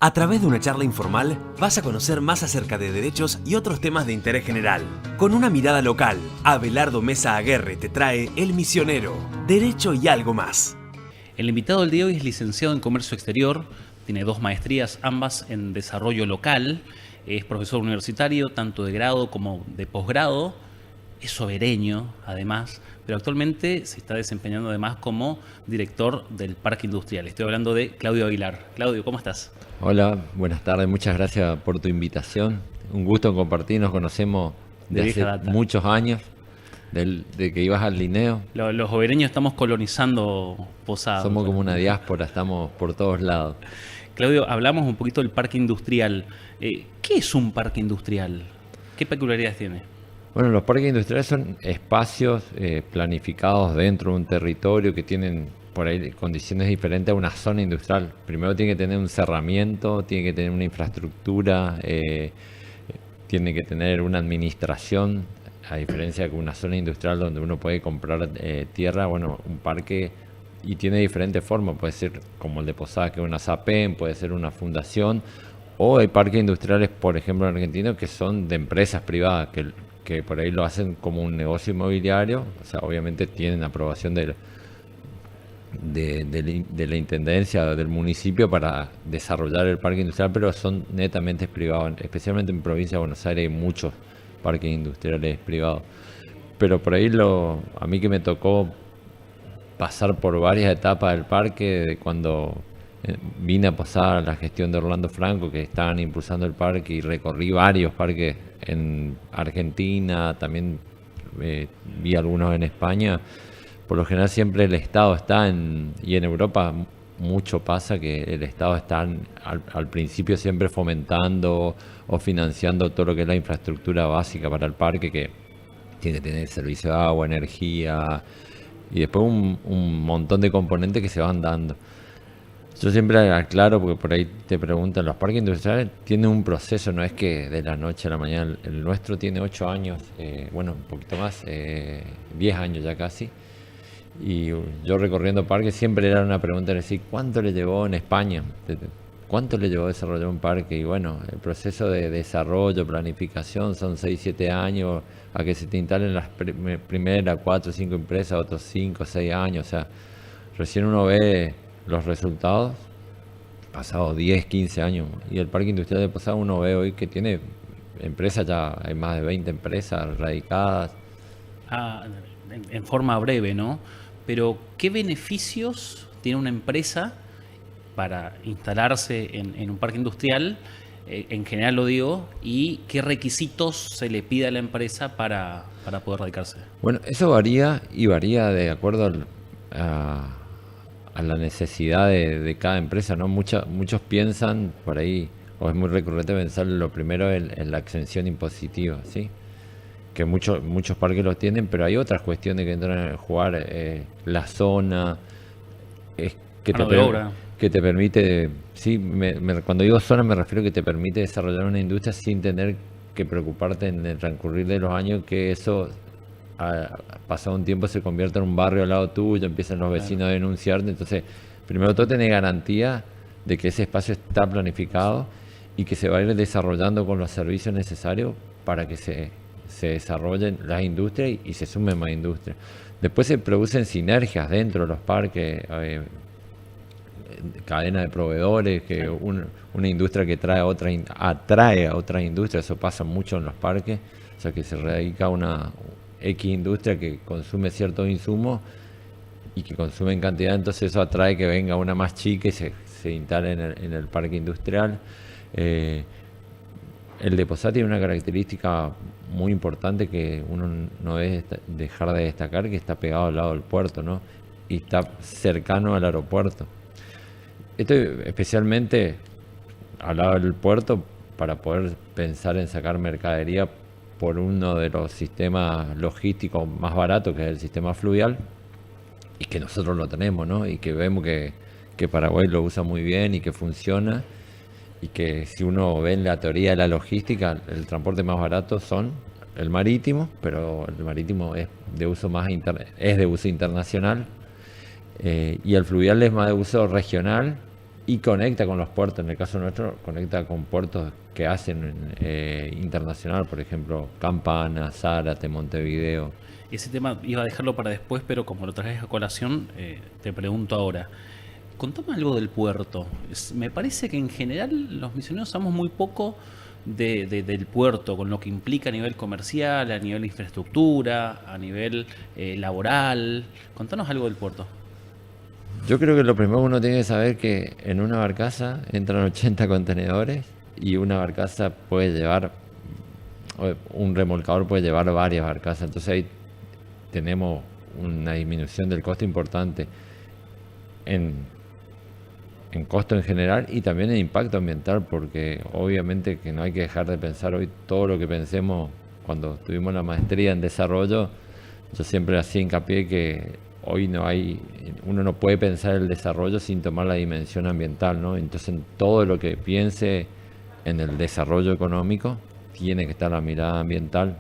A través de una charla informal vas a conocer más acerca de derechos y otros temas de interés general. Con una mirada local, Abelardo Mesa Aguerre te trae El Misionero, Derecho y algo más. El invitado del día de hoy es licenciado en Comercio Exterior, tiene 2 maestrías, ambas en Desarrollo Local, es profesor universitario tanto de grado como de posgrado, es sobereño además, pero actualmente se está desempeñando además como director del Parque Industrial. Estoy hablando de Claudio Aguilar. Claudio, ¿cómo estás? Hola, buenas tardes, muchas gracias por tu invitación. Un gusto en compartir, nos conocemos De de vieja hace data. muchos años, de que ibas al Linneo. Los sobereños estamos colonizando Posadas. Somos como una diáspora, estamos por todos lados. Claudio, hablamos un poquito del parque industrial. ¿Qué es un parque industrial? ¿Qué peculiaridades tiene? Bueno, los parques industriales son espacios planificados dentro de un territorio que tienen por ahí condiciones diferentes a una zona industrial. Primero tiene que tener un cerramiento, tiene que tener una infraestructura, tiene que tener una administración, a diferencia de una zona industrial donde uno puede comprar tierra. Bueno, un parque y tiene diferentes formas, puede ser como el de Posadas, que es una SAPEM, puede ser una fundación, o hay parques industriales, por ejemplo en Argentina, que son de empresas privadas, que por ahí lo hacen como un negocio inmobiliario, o sea, obviamente tienen aprobación de la intendencia del municipio para desarrollar el parque industrial, pero son netamente privados, especialmente en provincia de Buenos Aires hay muchos parques industriales privados. Pero por ahí a mí que me tocó pasar por varias etapas del parque, de cuando vine a pasar la gestión de Orlando Franco, que estaban impulsando el parque, y recorrí varios parques en Argentina, también vi algunos en España. Por lo general siempre el Estado está y en Europa mucho pasa que el Estado está al principio siempre fomentando o financiando todo lo que es la infraestructura básica para el parque, que tiene que tener servicio de agua, energía y después un montón de componentes que se van dando. Yo siempre aclaro, porque por ahí te preguntan, los parques industriales tienen un proceso, no es que de la noche a la mañana. El nuestro tiene 8 años, bueno, un poquito más, 10 años ya casi. Y yo recorriendo parques siempre era una pregunta de decir, ¿cuánto le llevó en España? ¿Cuánto le llevó desarrollar un parque? Y bueno, el proceso de desarrollo, planificación, son 6, 7 años a que se te instalen las primeras 4 o 5 empresas, otros 5, 6 años. O sea, recién uno ve los resultados pasados 10, 15 años. Y el parque industrial de Posadas uno ve hoy que tiene empresas, ya hay más de 20 empresas radicadas. En forma breve, ¿no? Pero, ¿qué beneficios tiene una empresa para instalarse en un parque industrial? En general lo digo, y qué requisitos se le pide a la empresa para poder radicarse. Bueno, eso varía de acuerdo a la necesidad de cada empresa, ¿no? Muchos piensan por ahí, o es muy recurrente pensar lo primero en la exención impositiva, ¿sí? Que muchos parques los tienen, pero hay otras cuestiones que entran a jugar, la zona, que te permite, sí, cuando digo zona me refiero a que te permite desarrollar una industria sin tener que preocuparte en el transcurrir de los años, que eso pasado un tiempo se convierta en un barrio al lado tuyo, empiezan los vecinos a denunciarte. Entonces, primero todo tener garantía de que ese espacio está planificado y que se va a ir desarrollando con los servicios necesarios para que se desarrollen las industrias y se sumen más industrias. Después se producen sinergias dentro de los parques, cadena de proveedores, que una industria que atrae a otras industrias, eso pasa mucho en los parques, o sea que se radica una X industria que consume ciertos insumos y que consume en cantidad, entonces eso atrae que venga una más chica y se instale en el parque industrial. El de Posadas tiene una característica muy importante que uno no debe dejar de destacar, que está pegado al lado del puerto, ¿no? Y está cercano al aeropuerto. Esto especialmente al lado del puerto para poder pensar en sacar mercadería por uno de los sistemas logísticos más baratos, que es el sistema fluvial, y que nosotros lo tenemos, ¿no? Y que vemos que Paraguay lo usa muy bien y que funciona. Y que si uno ve en la teoría de la logística, el transporte más barato son el marítimo, pero el marítimo es de uso internacional, y el fluvial es más de uso regional y conecta con los puertos. En el caso nuestro, conecta con puertos que hacen internacional, por ejemplo, Campana, Zárate, Montevideo. Ese tema iba a dejarlo para después, pero como lo traes a colación, te pregunto ahora. Contame algo del puerto. Me parece que en general los misioneros sabemos muy poco del puerto, con lo que implica a nivel comercial, a nivel de infraestructura, a nivel laboral. Contanos algo del puerto. Yo creo que lo primero que uno tiene que saber que en una barcaza entran 80 contenedores y una barcaza puede llevar, un remolcador puede llevar varias barcazas. Entonces ahí tenemos una disminución del costo importante en costo en general y también en impacto ambiental, porque obviamente que no hay que dejar de pensar hoy todo lo que pensemos cuando tuvimos la maestría en desarrollo. Yo siempre hacía hincapié que hoy uno no puede pensar el desarrollo sin tomar la dimensión ambiental, ¿no? Entonces en todo lo que piense en el desarrollo económico tiene que estar la mirada ambiental.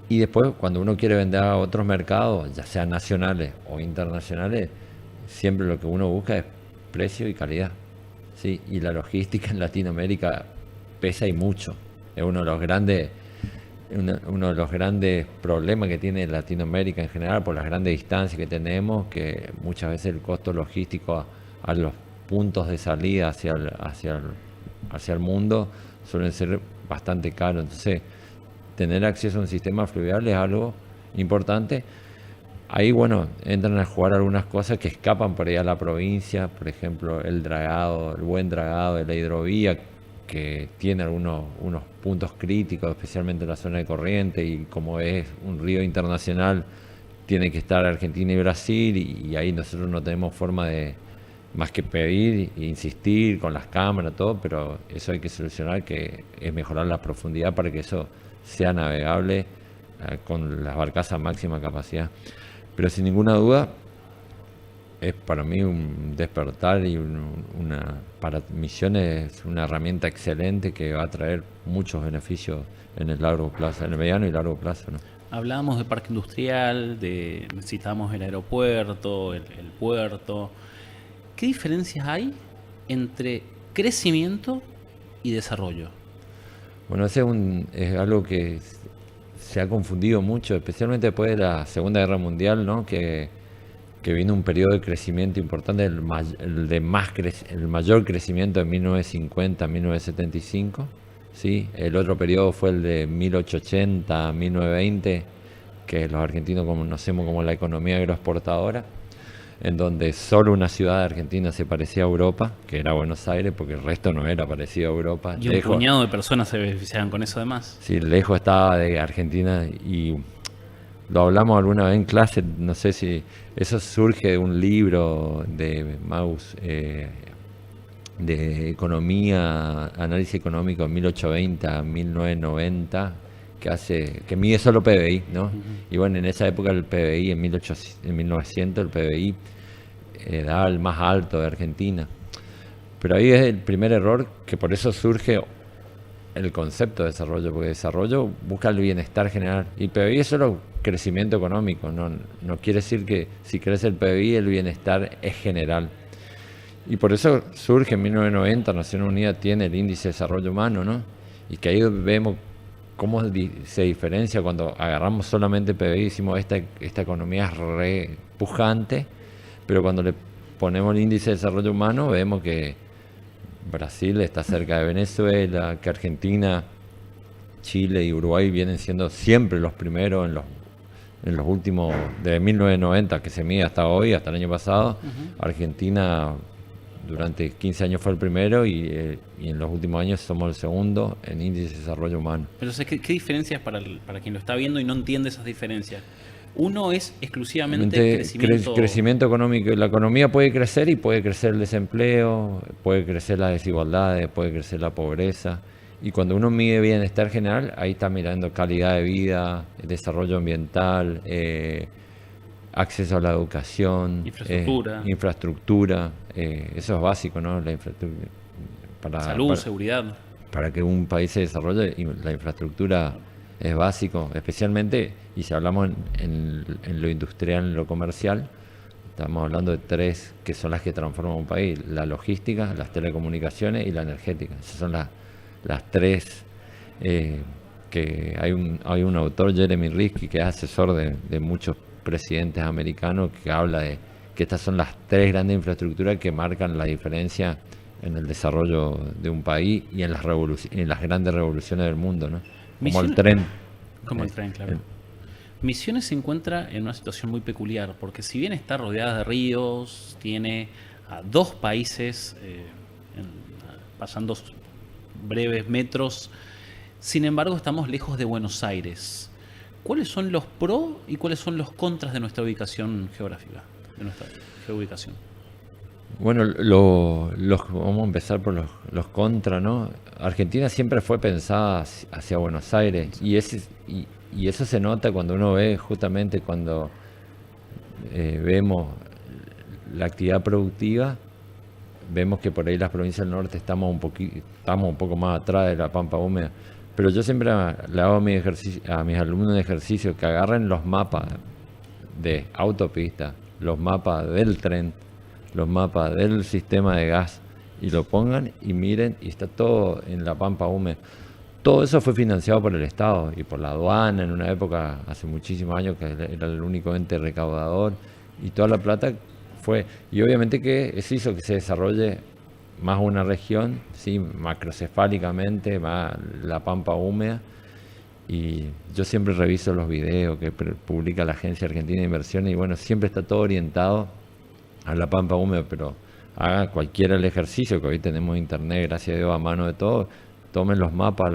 Y después, cuando uno quiere vender a otros mercados, ya sean nacionales o internacionales, siempre lo que uno busca es precio y calidad. ¿Sí? Y la logística en Latinoamérica pesa y mucho. Es uno de los grandes problemas que tiene Latinoamérica en general, por las grandes distancias que tenemos, que muchas veces el costo logístico a los puntos de salida hacia el mundo suelen ser bastante caros. Entonces, tener acceso a un sistema fluvial es algo importante. Ahí, bueno, entran a jugar algunas cosas que escapan por ahí a la provincia, por ejemplo, el buen dragado de la hidrovía, que tiene unos puntos críticos, especialmente en la zona de corriente, y como es un río internacional, tiene que estar Argentina y Brasil, y ahí nosotros no tenemos forma de más que pedir e insistir con las cámaras, todo, pero eso hay que solucionar, que es mejorar la profundidad para que eso sea navegable con las barcazas a máxima capacidad. Pero sin ninguna duda es para mí un despertar y para Misiones es una herramienta excelente que va a traer muchos beneficios en el largo plazo, en el mediano y largo plazo, ¿no? Hablábamos de parque industrial, necesitamos el aeropuerto, el puerto. ¿Qué diferencias hay entre crecimiento y desarrollo? Bueno, ese es algo que se ha confundido mucho, especialmente después de la Segunda Guerra Mundial, ¿no? Que vino un periodo de crecimiento importante, el mayor crecimiento de 1950 a 1975, ¿sí? El otro periodo fue el de 1880 a 1920, que los argentinos conocemos como la economía agroexportadora, en donde solo una ciudad de Argentina se parecía a Europa, que era Buenos Aires, porque el resto no era parecido a Europa. Y un puñado de personas se beneficiaban con eso además. Sí, lejos estaba de Argentina, y lo hablamos alguna vez en clase, no sé si eso surge de un libro de Mauss, de economía, análisis económico en 1820 a 1990, que mide solo PBI, ¿no? Uh-huh. Y bueno, en esa época el PBI, en 1900 el PBI daba el más alto de Argentina. Pero ahí es el primer error, que por eso surge el concepto de desarrollo, porque desarrollo busca el bienestar general. Y PBI es solo crecimiento económico, no quiere decir que si crece el PBI el bienestar es general. Y por eso surge en 1990, Naciones Unidas tiene el índice de desarrollo humano, ¿no? Y que ahí vemos cómo se diferencia cuando agarramos solamente PBI y decimos esta economía es re pujante, pero cuando le ponemos el índice de desarrollo humano vemos que Brasil está cerca de Venezuela, que Argentina, Chile y Uruguay vienen siendo siempre los primeros en los últimos, de 1990 que se mide hasta hoy, hasta el año pasado. Uh-huh. Argentina durante 15 años fue el primero y en los últimos años somos el segundo en índice de desarrollo humano. Pero ¿qué diferencias para quien lo está viendo y no entiende esas diferencias? Uno es exclusivamente crecimiento económico. La economía puede crecer y puede crecer el desempleo, puede crecer las desigualdades, puede crecer la pobreza. Y cuando uno mide bienestar general, ahí está mirando calidad de vida, desarrollo ambiental, acceso a la educación, infraestructura, eso es básico, ¿no? La infraestructura salud, seguridad. Para que un país se desarrolle, la infraestructura es básico, especialmente, y si hablamos en lo industrial, en lo comercial, Estamos hablando de 3 que son las que transforman un país: la logística, las telecomunicaciones y la energética. Esas son las 3 que hay un autor, Jeremy Risky, que es asesor de muchos presidentes americanos, que habla de que estas son las 3 grandes infraestructuras que marcan la diferencia en el desarrollo de un país y en las grandes revoluciones del mundo, ¿no? Como el tren. Como el tren, claro. Misiones se encuentra en una situación muy peculiar, porque si bien está rodeada de ríos, tiene a 2 países pasando breves metros, sin embargo estamos lejos de Buenos Aires. ¿Cuáles son los pros y cuáles son los contras de nuestra ubicación geográfica, de nuestra geoubicación? Bueno, vamos a empezar por los contras, ¿no? Argentina siempre fue pensada hacia Buenos Aires, y eso se nota cuando uno ve, justamente cuando vemos la actividad productiva, vemos que por ahí las provincias del norte estamos un poco más atrás de la pampa húmeda. Pero yo siempre le hago a mis alumnos un ejercicio: que agarren los mapas de autopista, los mapas del tren, los mapas del sistema de gas, y lo pongan y miren, y está todo en la pampa húmeda. Todo eso fue financiado por el Estado y por la aduana en una época, hace muchísimos años, que era el único ente recaudador, y toda la plata fue. Y obviamente que eso hizo que se desarrolle más una región, ¿sí?, macrocefálicamente, más la pampa húmeda. Y yo siempre reviso los videos que publica la Agencia Argentina de Inversiones, y bueno, siempre está todo orientado a la pampa húmeda. Pero haga cualquiera el ejercicio, que hoy tenemos internet, gracias a Dios, a mano de todo. Tomen los mapas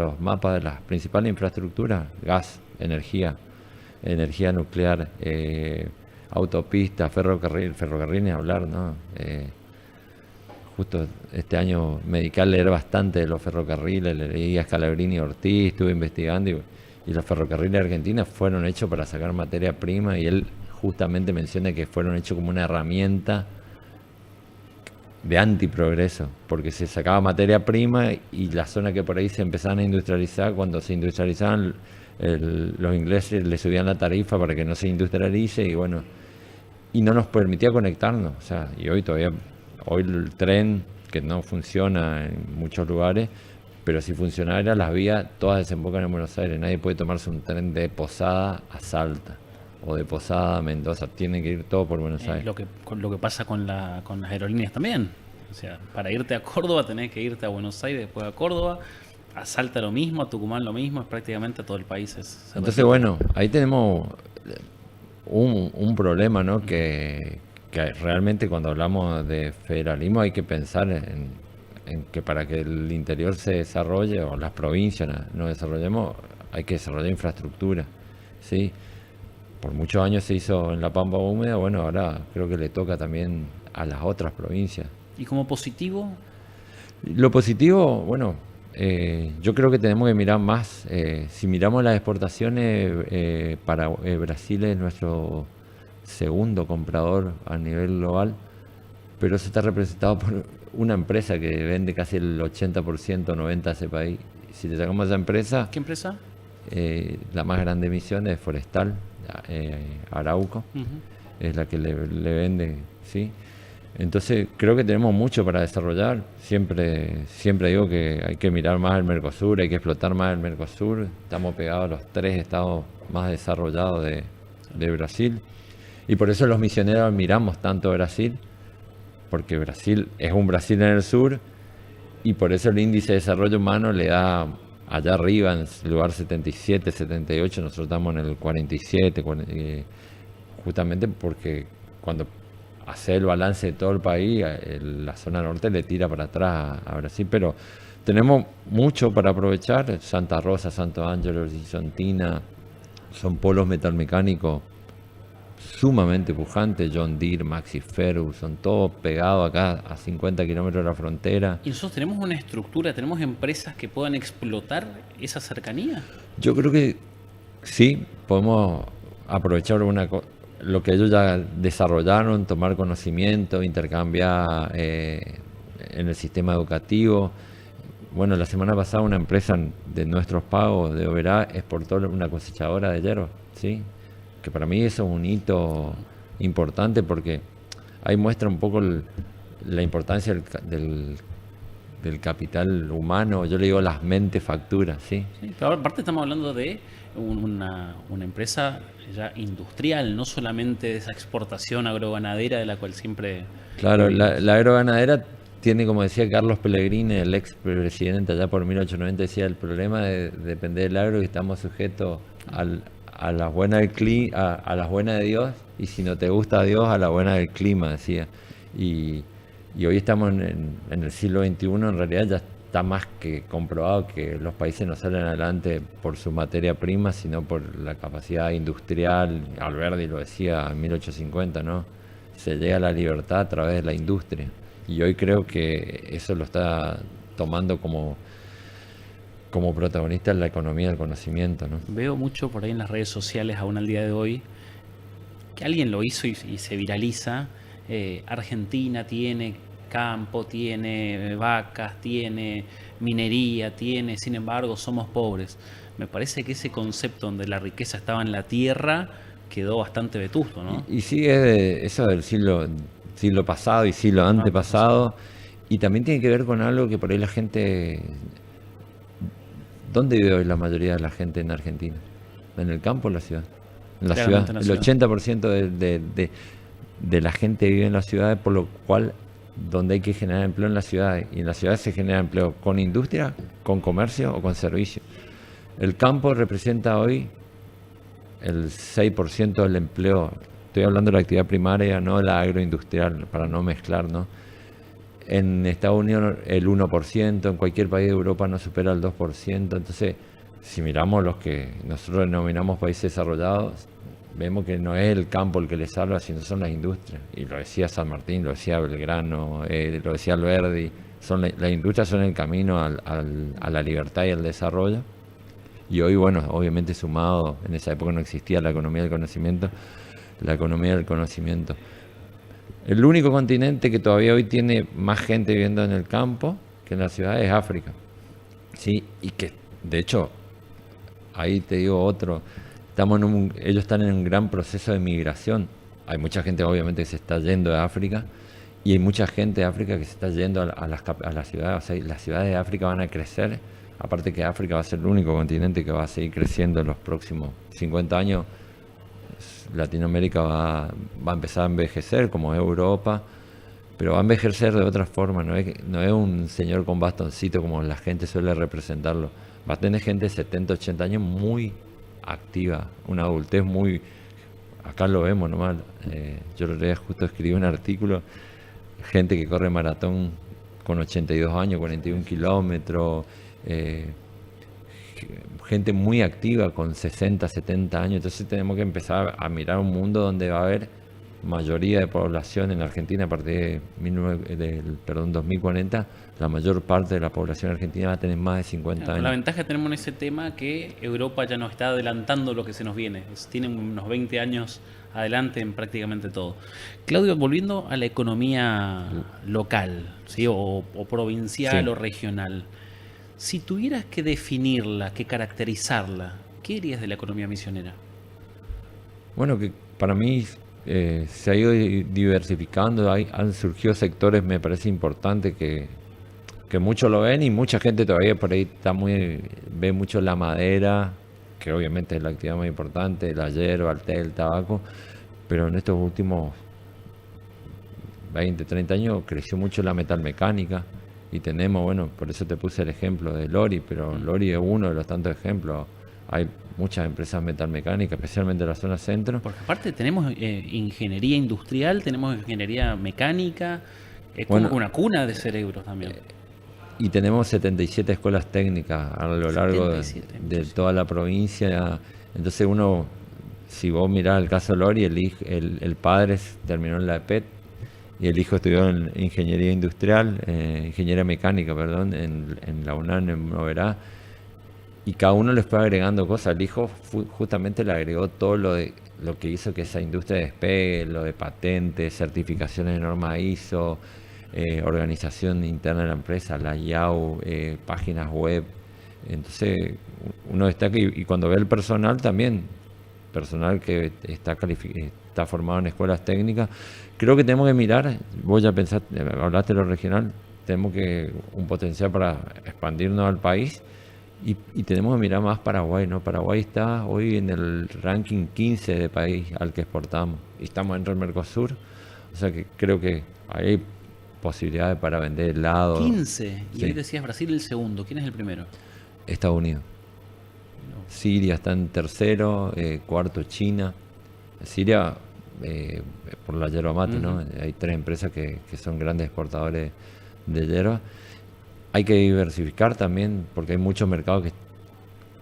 de las principales infraestructuras: gas, energía nuclear, autopista, ferrocarril ni hablar, ¿no? Justo este año me dediqué a leer bastante de los ferrocarriles, leí a Scalabrini y Ortiz, estuve investigando, y los ferrocarriles de Argentina fueron hechos para sacar materia prima, y él justamente menciona que fueron hechos como una herramienta de antiprogreso, porque se sacaba materia prima, y la zona que por ahí se empezaban a industrializar, cuando se industrializaban, los ingleses le subían la tarifa para que no se industrialice, y bueno, y no nos permitía conectarnos. O sea, y hoy el tren, que no funciona en muchos lugares, pero si funcionara, las vías todas desembocan en Buenos Aires. Nadie puede tomarse un tren de Posada a Salta o de Posada a Mendoza, tiene que ir todo por Buenos Aires. Lo que pasa con las aerolíneas también. O sea, para irte a Córdoba tenés que irte a Buenos Aires, después a Córdoba, a Salta lo mismo, a Tucumán lo mismo, es prácticamente todo el país. Entonces, bueno, ahí tenemos un problema, ¿no? Que realmente, cuando hablamos de federalismo, hay que pensar en que para que el interior se desarrolle, o las provincias nos desarrollemos, hay que desarrollar infraestructura, ¿sí? Por muchos años se hizo en la pampa húmeda, bueno, ahora creo que le toca también a las otras provincias. ¿Y como positivo? Lo positivo, bueno, yo creo que tenemos que mirar más. Si miramos las exportaciones, para Brasil es nuestro segundo comprador a nivel global, pero eso está representado por una empresa que vende casi el 80%, 90% a ese país. Si le sacamos a esa empresa... ¿Qué empresa? La más grande emisión es Forestal, Arauco, es la que le vende, ¿sí? Entonces creo que tenemos mucho para desarrollar. Siempre digo que hay que mirar más el Mercosur, hay que explotar más el Mercosur. Estamos pegados a los 3 estados más desarrollados de Brasil, y por eso los misioneros admiramos tanto a Brasil, porque Brasil es un Brasil en el sur, y por eso el índice de desarrollo humano le da allá arriba, en el lugar 77, 78, nosotros estamos en el 47, justamente porque cuando hace el balance de todo el país, la zona norte le tira para atrás a Brasil, pero tenemos mucho para aprovechar. Santa Rosa, Santo Ángelo, Isontina son polos metalmecánicos sumamente pujantes. John Deere, Maxi Fergus, son todos pegados acá a 50 kilómetros de la frontera. ¿Y nosotros tenemos una estructura, tenemos empresas que puedan explotar esa cercanía? Yo creo que sí, podemos aprovechar lo que ellos ya desarrollaron, tomar conocimiento, intercambiar en el sistema educativo. Bueno, la semana pasada una empresa de nuestros pagos de Oberá exportó una cosechadora de hierba, ¿sí? Que para mí eso es un hito importante, porque ahí muestra un poco la importancia del capital humano. Yo le digo las mentes facturas, ¿sí? Sí, pero aparte estamos hablando de una empresa ya industrial, no solamente de esa exportación agroganadera de la cual siempre Claro, vivimos. la agroganadera tiene, como decía Carlos Pellegrini, el ex presidente allá por 1890, decía, el problema de depender del agro es que estamos sujetos a las buenas del a las buenas de Dios, y si no te gusta Dios, a la buena del clima, decía. Y, y hoy estamos en el siglo XXI, en realidad ya está más que comprobado que los países no salen adelante por su materia prima, sino por la capacidad industrial. Alberti lo decía en 1850, ¿no? Se llega a la libertad a través de la industria. Y hoy creo que eso lo está tomando como protagonista en la economía del conocimiento, ¿no? Veo mucho por ahí en las redes sociales aún al día de hoy que alguien lo hizo y se viraliza. Argentina tiene campo, tiene vacas, tiene minería, tiene, sin embargo, somos pobres. Me parece que ese concepto donde la riqueza estaba en la tierra quedó bastante vetusto, ¿no? Y sigue eso del siglo pasado y siglo antepasado. Y también tiene que ver con algo que por ahí la gente... ¿Dónde vive hoy la mayoría de la gente en Argentina? ¿En el campo o en la ciudad? En la Claramente ciudad. en la El ciudad. 80% de la gente vive en las ciudades, por lo cual donde hay que generar empleo en la ciudad. Y en la ciudad se genera empleo con industria, con comercio o con servicio. El campo representa hoy el 6% del empleo. Estoy hablando de la actividad primaria, no de la agroindustrial, para no mezclar, ¿no? En Estados Unidos el 1%, en cualquier país de Europa no supera el 2%. Entonces, si miramos los que nosotros denominamos países desarrollados, vemos que no es el campo el que les salva, sino son las industrias. Y lo decía San Martín, lo decía Belgrano, lo decía Alberti. Las industrias son el camino a la libertad y al desarrollo. Y hoy, bueno, obviamente sumado, en esa época no existía la economía del conocimiento, la economía del conocimiento. El único continente que todavía hoy tiene más gente viviendo en el campo que en la ciudad es África. Sí, y que de hecho, ahí te digo otro, ellos están en un gran proceso de migración. Hay mucha gente obviamente que se está yendo de África, y hay mucha gente de África que se está yendo a las ciudades. O sea, las ciudades de África van a crecer. Aparte que África va a ser el único continente que va a seguir creciendo en los próximos 50 años. Latinoamérica va a empezar a envejecer como es Europa, pero va a envejecer de otra forma. No es un señor con bastoncito como la gente suele representarlo. Va a tener gente de 70, 80 años muy activa, una adultez muy... Acá lo vemos nomás. Yo el otro día justo escribí un artículo, gente que corre maratón con 82 años, 41 kilómetros, gente muy activa con 60, 70 años. Entonces tenemos que empezar a mirar un mundo donde va a haber mayoría de población en Argentina a partir de 2040. La mayor parte de la población argentina va a tener más de 50 años. La ventaja que tenemos en ese tema que Europa ya nos está adelantando lo que se nos viene. Tienen unos 20 años adelante en prácticamente todo. Claudio, volviendo a la economía local, ¿sí? o provincial Sí. o regional. Si tuvieras que definirla, que caracterizarla, ¿qué dirías de la economía misionera? Bueno, que para mí se ha ido diversificando, han surgido sectores, me parece importante que muchos lo ven, y mucha gente todavía por ahí ve mucho la madera, que obviamente es la actividad más importante, la hierba, el té, el tabaco, pero en estos últimos 20, 30 años creció mucho la metalmecánica. Y tenemos, bueno, por eso te puse el ejemplo de Lori, pero Lori es uno de los tantos ejemplos. Hay muchas empresas metalmecánicas, especialmente en la zona centro. Porque aparte tenemos ingeniería industrial, tenemos ingeniería mecánica, es como Bueno, una cuna de cerebros también. Y tenemos 77 escuelas técnicas a lo largo 77, de toda la provincia. Entonces si vos mirás el caso de Lori, el padre terminó en la EPET, y el hijo estudió en ingeniería industrial, ingeniería mecánica, perdón, en la UNAM, en Noverá. Y cada uno les fue agregando cosas. El hijo justamente le agregó todo lo que hizo que esa industria despegue, lo de patentes, certificaciones de norma ISO, organización interna de la empresa, la IAU, páginas web. Entonces uno destaca, y cuando ve el personal también, personal que está formado en escuelas técnicas. Creo que tenemos que mirar, vos ya pensaste, hablaste de lo regional, tenemos que un potencial para expandirnos al país y tenemos que mirar más Paraguay, ¿no? Paraguay está hoy en el ranking 15 de país al que exportamos y estamos dentro del Mercosur, o sea que creo que hay posibilidades para vender helado. 15. Y Sí. hoy decías Brasil el segundo. ¿Quién es el primero? Estados Unidos. Siria está en tercero, cuarto China. Siria, por la yerba mate, ¿no? Hay 3 empresas que son grandes exportadores de yerba. Hay que diversificar también, porque hay muchos mercados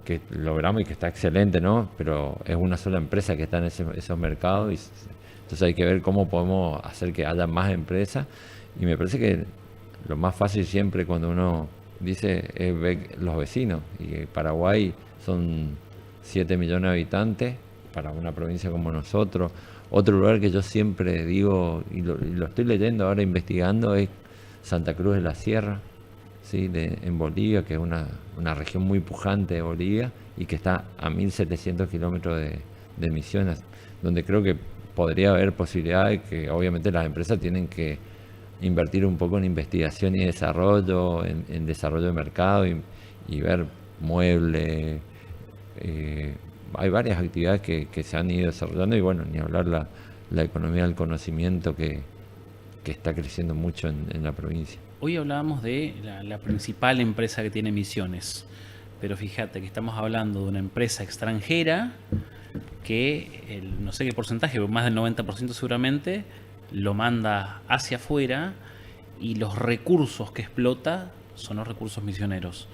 que logramos y que está excelente, ¿no? Pero es una sola empresa que está en esos mercados. Entonces hay que ver cómo podemos hacer que haya más empresas. Y me parece que lo más fácil siempre cuando uno dice es ver los vecinos. Y Paraguay son 7 millones de habitantes para una provincia como nosotros. Otro lugar que yo siempre digo, y lo estoy leyendo ahora, investigando, es Santa Cruz de la Sierra, ¿sí? En Bolivia, que es una región muy pujante de Bolivia y que está a 1.700 kilómetros de Misiones, donde creo que podría haber posibilidades que obviamente las empresas tienen que invertir un poco en investigación y desarrollo, en desarrollo de mercado y ver muebles. Hay varias actividades que se han ido desarrollando y bueno, ni hablar la economía del conocimiento que está creciendo mucho en la provincia. Hoy hablábamos de la principal empresa que tiene Misiones, pero fíjate que estamos hablando de una empresa extranjera que no sé qué porcentaje, pero más del 90% seguramente, lo manda hacia afuera y los recursos que explota son los recursos misioneros.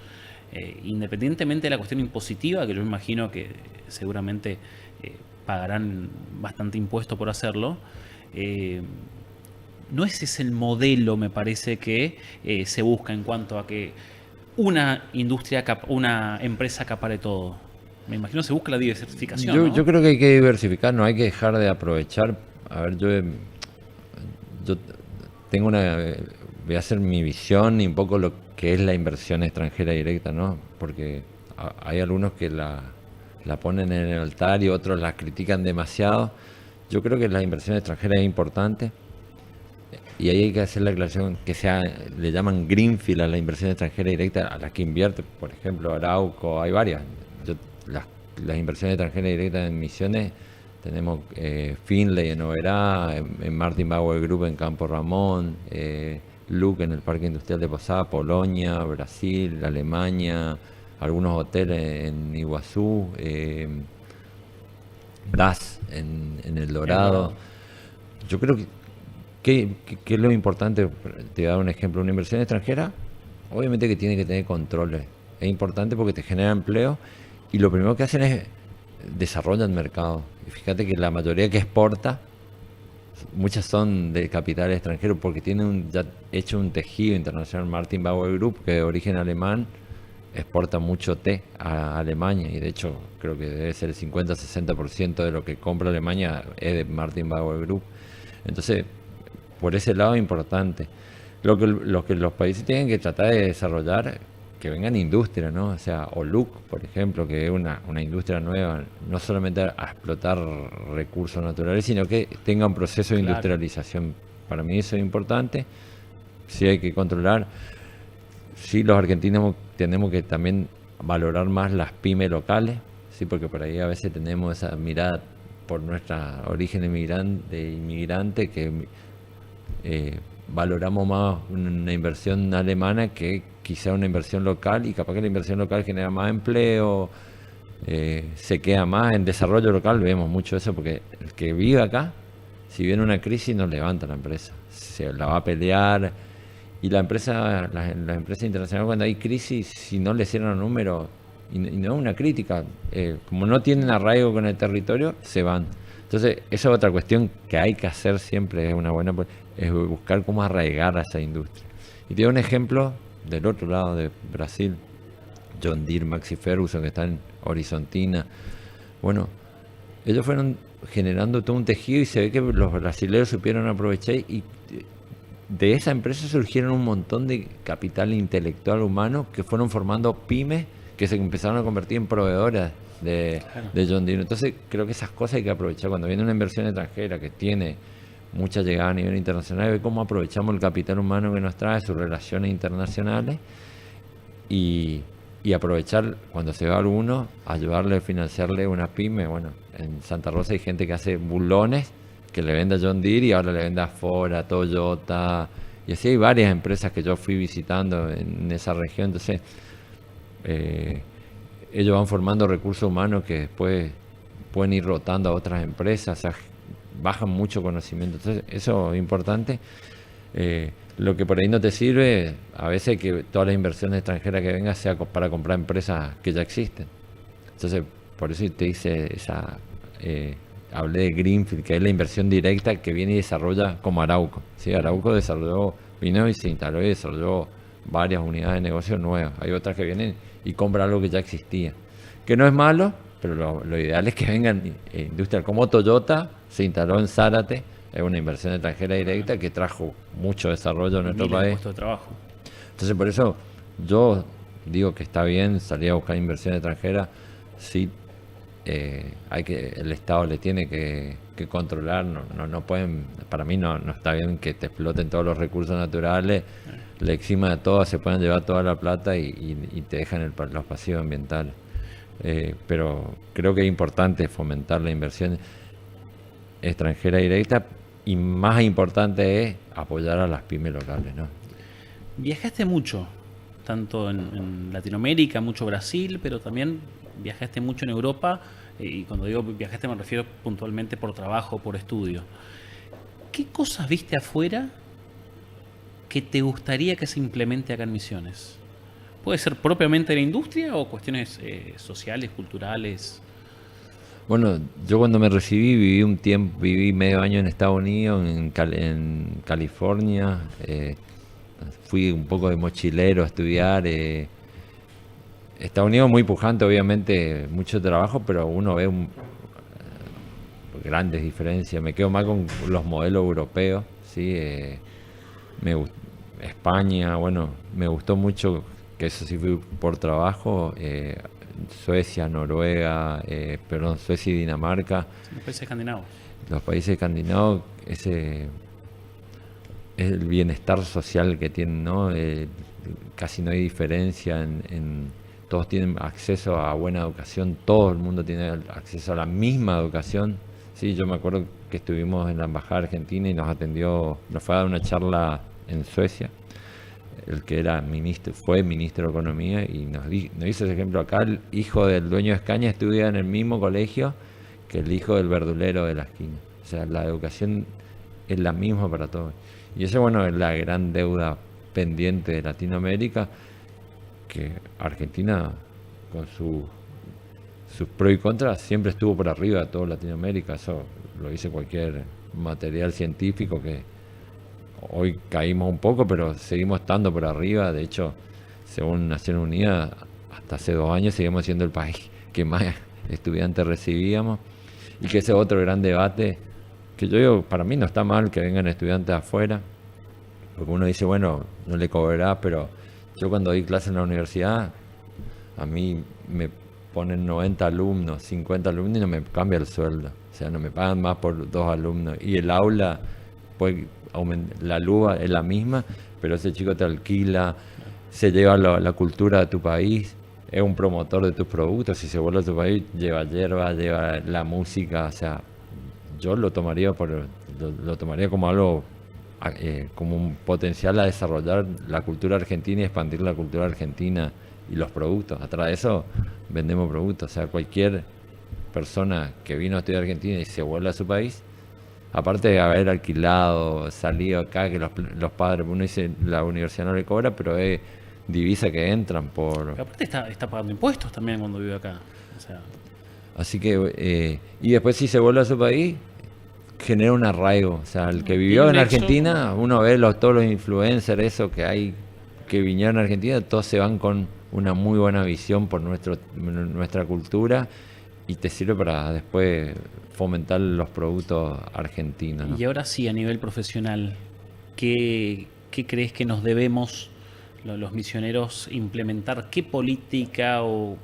Independientemente de la cuestión impositiva, que yo imagino que seguramente pagarán bastante impuesto por hacerlo, no ese es el modelo, me parece, que se busca en cuanto a que una empresa acapare todo. Me imagino se busca la diversificación, ¿no? Yo creo que hay que diversificar, no hay que dejar de aprovechar. A ver, yo tengo voy a hacer mi visión y un poco lo que es la inversión extranjera directa, ¿no? Porque hay algunos que la ponen en el altar y otros la critican demasiado. Yo creo que la inversión extranjera es importante y ahí hay que hacer la aclaración que le llaman greenfield a la inversión extranjera directa, a la que invierte, por ejemplo, Arauco, hay varias. Las inversiones extranjeras directas en Misiones tenemos Finlay en Oberá, en Martin Bauer Group en Campo Ramón, Luke en el Parque Industrial de Posada, Polonia, Brasil, Alemania, algunos hoteles en Iguazú, DAS en El Dorado. Yo creo que es lo importante. Te voy a dar un ejemplo. Una inversión extranjera, obviamente que tiene que tener controles. Es importante porque te genera empleo y lo primero que hacen es desarrollan mercado. Y fíjate que la mayoría que exporta, muchas son de capital extranjero porque tienen ya hecho un tejido internacional. Martin Bauer Group, que de origen alemán, exporta mucho té a Alemania y de hecho creo que debe ser el 50-60% de lo que compra Alemania es de Martin Bauer Group. Entonces, por ese lado es importante. Lo que los países tienen que tratar de desarrollar, que vengan industria, ¿no? O sea, Oluc, por ejemplo, que es una industria nueva, no solamente a explotar recursos naturales, sino que tenga un proceso de industrialización. Para mí eso es importante. Sí hay que controlar. Sí, los argentinos tenemos que también valorar más las pymes locales, sí, porque por ahí a veces tenemos esa mirada por nuestra origen inmigrante que valoramos más una inversión alemana que quizá una inversión local y capaz que la inversión local genera más empleo, se queda más en desarrollo local. Vemos mucho eso porque el que vive acá, si viene una crisis, no levanta la empresa, se la va a pelear. Y las empresas internacionales, cuando hay crisis, si no le cierran números, y no es una crítica, como no tienen arraigo con el territorio, se van. Entonces, esa es otra cuestión que hay que hacer siempre, es buscar cómo arraigar a esa industria. Y te doy un ejemplo del otro lado de Brasil, John Deere, Maxi Ferguson, que está en Horizontina. Bueno, ellos fueron generando todo un tejido y se ve que los brasileños supieron aprovechar y de esa empresa surgieron un montón de capital intelectual humano que fueron formando pymes que se empezaron a convertir en proveedoras Claro. de John Deere. Entonces creo que esas cosas hay que aprovechar. Cuando viene una inversión extranjera que tiene mucha llegada a nivel internacional, ver cómo aprovechamos el capital humano que nos trae, sus relaciones internacionales y, y aprovechar cuando se va alguno, ayudarle a financiarle una pyme. Bueno, en Santa Rosa hay gente que hace bulones que le vende a John Deere y ahora le vende a Ford, a Toyota. Y así hay varias empresas que yo fui visitando en esa región. Entonces, eh, ellos van formando recursos humanos que después pueden ir rotando a otras empresas, o sea, bajan mucho conocimiento. Entonces, eso es importante. Lo que por ahí no te sirve, a veces que todas las inversiones extranjeras que vengan sea para comprar empresas que ya existen. Entonces, por eso te hice hablé de Greenfield, que es la inversión directa que viene y desarrolla como Arauco. ¿Sí? Arauco vino y se instaló y desarrolló varias unidades de negocio nuevas. Hay otras que vienen y compran algo que ya existía. Que no es malo, pero lo ideal es que vengan industrias como Toyota, se instaló en Zárate, es una inversión extranjera directa que trajo mucho desarrollo a nuestro Miles de país. puestos de trabajo. Entonces, por eso yo digo que está bien salir a buscar inversión extranjera, sí, el Estado le tiene que controlar, no pueden, para mí no está bien que te exploten todos los recursos naturales, le encima de todo, se pueden llevar toda la plata y te dejan los pasivos ambientales. Pero creo que es importante fomentar la inversión extranjera directa y más importante es apoyar a las pymes locales, ¿no? Viajaste mucho, tanto en Latinoamérica, mucho Brasil, pero también viajaste mucho en Europa, y cuando digo viajaste me refiero puntualmente por trabajo, por estudio. ¿Qué cosas viste afuera que te gustaría que se implemente acá en Misiones? ¿Puede ser propiamente de la industria o cuestiones sociales, culturales? Bueno, yo cuando me recibí viví un tiempo, viví medio año en Estados Unidos, en California, fui un poco de mochilero a estudiar. Estados Unidos muy pujante, obviamente, mucho trabajo, pero uno ve grandes diferencias. Me quedo más con los modelos europeos, ¿sí? España, bueno, me gustó mucho, que eso sí fui por trabajo, Suecia, Noruega, Suecia y Dinamarca, Los países escandinavos. los países escandinavos, ese es el bienestar social que tienen, ¿no? Casi no hay diferencia todos tienen acceso a buena educación, todo el mundo tiene acceso a la misma educación. Sí, yo me acuerdo que estuvimos en la embajada argentina y nos fue a dar una charla en Suecia, el que fue ministro de Economía, y nos hizo ese ejemplo. Acá el hijo del dueño de Escaña estudia en el mismo colegio que el hijo del verdulero de la esquina. O sea, la educación es la misma para todos. Y eso, bueno, es la gran deuda pendiente de Latinoamérica, que Argentina, con sus pros y contras, siempre estuvo por arriba de toda Latinoamérica. Eso lo dice cualquier material científico, que hoy caímos un poco, pero seguimos estando por arriba. De hecho, según Naciones Unidas, hasta hace 2 años seguimos siendo el país que más estudiantes recibíamos. Y que ese es otro gran debate, que yo digo, para mí no está mal que vengan estudiantes afuera, porque uno dice, bueno, no le cobrarás, pero yo cuando doy clases en la universidad, a mí me ponen 90 alumnos, 50 alumnos y no me cambia el sueldo. O sea, no me pagan más por 2 alumnos. Y el aula, pues, la luz es la misma, pero ese chico te alquila, se lleva la cultura de tu país, es un promotor de tus productos. Si se vuelve a tu país, lleva hierba, lleva la música. O sea, yo lo tomaría como algo, como un potencial a desarrollar la cultura argentina y expandir la cultura argentina y los productos. Atrás de eso vendemos productos. O sea, cualquier persona que vino a estudiar Argentina y se vuelve a su país, aparte de haber alquilado, salido acá, que los padres, uno dice la universidad no le cobra, pero es divisa que entran por... Pero aparte está pagando impuestos también cuando vive acá. O sea, Así que, y después si se vuelve a su país, genera un arraigo. O sea, el que vivió Tiene en un nexo. Argentina, uno ve todos los influencers, eso que hay, que vinieron a Argentina, todos se van con una muy buena visión por nuestra cultura, y te sirve para después fomentar los productos argentinos, ¿no? y ahora sí, a nivel profesional, ¿qué crees que nos debemos los misioneros implementar? ¿Qué política o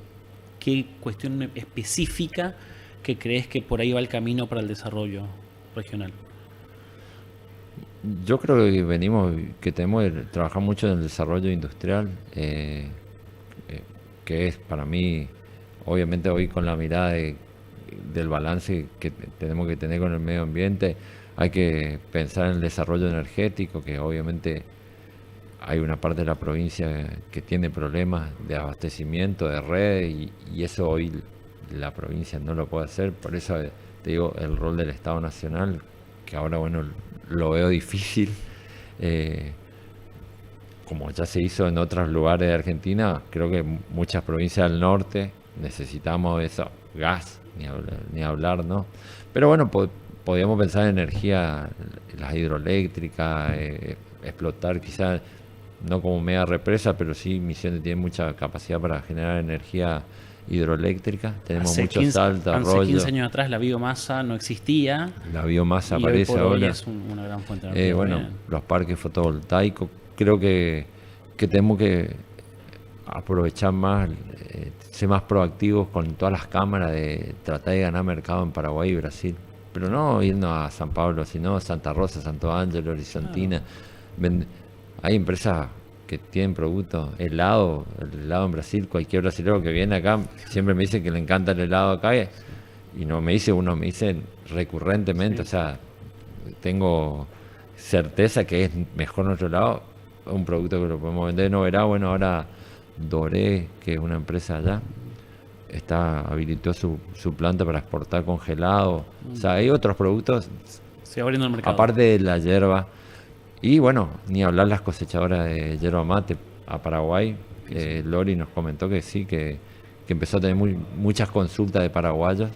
qué cuestión específica que crees que por ahí va el camino para el desarrollo regional? Yo creo que tenemos que trabajar mucho en el desarrollo industrial, que es para mí, obviamente hoy con la mirada del balance que tenemos que tener con el medio ambiente, hay que pensar en el desarrollo energético, que obviamente hay una parte de la provincia que tiene problemas de abastecimiento de red y eso hoy la provincia no lo puede hacer. Por eso te digo, el rol del Estado Nacional, que ahora bueno lo veo difícil, como ya se hizo en otros lugares de Argentina. Creo que muchas provincias del norte necesitamos eso, gas, ni hablar, ¿no? Pero bueno, podríamos pensar en energía, las hidroeléctricas, explotar quizás, no como mega represa, pero sí Misiones tiene mucha capacidad para generar energía hidroeléctrica. Tenemos muchos saltos, hace arroyos. 15 años atrás la biomasa no existía. La biomasa y aparece hoy por hoy ahora. es una gran fuente de energía. Bueno, también. los parques fotovoltaicos. Creo que tenemos que aprovechar más, ser más proactivos con todas las cámaras de tratar de ganar mercado en Paraguay y Brasil. Pero no irnos a San Pablo, sino Santa Rosa, Santo Ángel, Horizontina. Hay empresas que tienen productos, el helado en Brasil. Cualquier brasileño que viene acá siempre me dice que le encanta el helado acá, y no me dice uno, me dicen recurrentemente. O sea, tengo certeza que es mejor nuestro helado, un producto que lo podemos vender. No verá, bueno, ahora Doré, que es una empresa allá, habilitó su planta para exportar congelado. O sea, hay otros productos Se va abriendo el mercado. aparte de la yerba. Y bueno, ni hablar las cosechadoras de yerba mate a Paraguay. Lori nos comentó que sí, que empezó a tener muchas consultas de paraguayos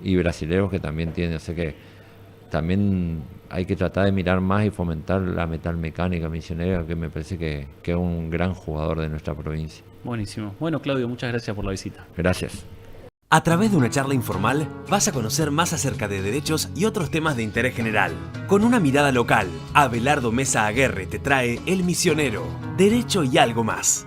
y brasileños que también tienen. O sea que también hay que tratar de mirar más y fomentar la metalmecánica misionera, que me parece que es un gran jugador de nuestra provincia. Buenísimo. Bueno, Claudio, muchas gracias por la visita. Gracias. A través de una charla informal vas a conocer más acerca de derechos y otros temas de interés general. Con una mirada local, Abelardo Mesa Aguerre te trae El Misionero, Derecho y algo más.